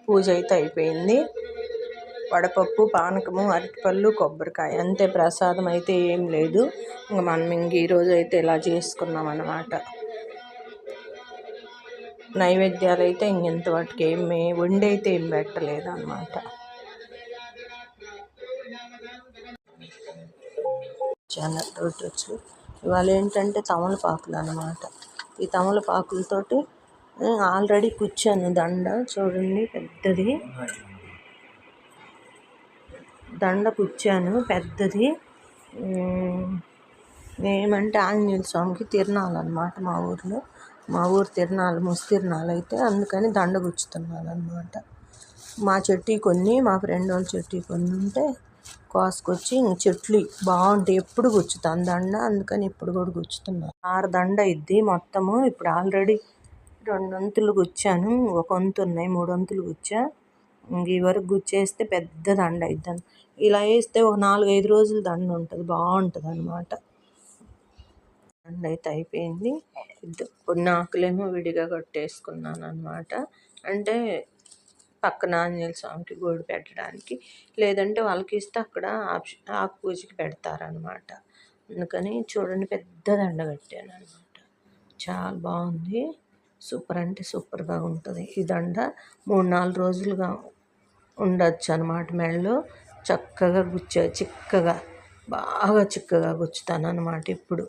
పూజ అయితే అయిపోయింది. వడపప్పు, పానకము, అరటిపళ్ళు, కొబ్బరికాయ అంతే. ప్రసాదం అయితే ఏం లేదు. మనం ఈరోజు అయితే ఇలా చేసుకున్నాం అన్నమాట. నైవేద్యాలు అయితే ఇంతవరకు ఏమి వండి అయితే ఏం పెట్టలేదు అన్నమాట. ఇవాళ ఏంటంటే తమలపాకులు అన్నమాట. ఈ తమలపాకులతోటి ఆల్రెడీ కూర్చాను. దండ చూడండి, పెద్దది దండ కూర్చాను, పెద్దది. ఏమంటే ఆంజనేయ స్వామికి తిరణాలు అన్నమాట మా ఊరు తిరణాలు, ముసి తిరణాలు అయితే అందుకని దండ గుచ్చుతున్నాను అన్నమాట. మా చెట్టు కొన్ని, మా ఫ్రెండ్ వాళ్ళ చెట్టు కొన్ని ఉంటే కోసుకొచ్చి చెట్లు బాగుంటాయి, ఎప్పుడు గుచ్చుతాను దండ, అందుకని ఇప్పుడు కూడా గుచ్చుతున్నాను. 6 దండ ఇద్ది మొత్తము. ఇప్పుడు ఆల్రెడీ 2 వంతులు గుచ్చాను, ఒక వంతు ఉన్నాయి, 3 వంతులు గుచ్చా. ఈ వరకు గుచ్చేస్తే పెద్ద దండ అయిద్దాను. ఇలా వేస్తే ఒక 4-5 రోజులు దండ ఉంటుంది, బాగుంటుంది అన్నమాట. దండ అయితే అయిపోయింది. కొన్ని ఆకులేమో విడిగా కట్టేసుకున్నాను అన్నమాట. అంటే పక్కన ఆంజనేయ స్వామికి గూడు పెట్టడానికి, లేదంటే వాళ్ళకి ఇస్తే అక్కడ ఆకు పూజకి పెడతారనమాట. అందుకని చూడండి, పెద్ద దండ కట్టాను అనమాట. చాలా బాగుంది, సూపర్ అంటే సూపర్గా ఉంటుంది. ఈ దండ 3-4 రోజులుగా ఉండొచ్చు అనమాట. మెడలో చక్కగా చిక్కగా బాగా చిక్కగా గుచ్చుతాను అనమాట ఇప్పుడు.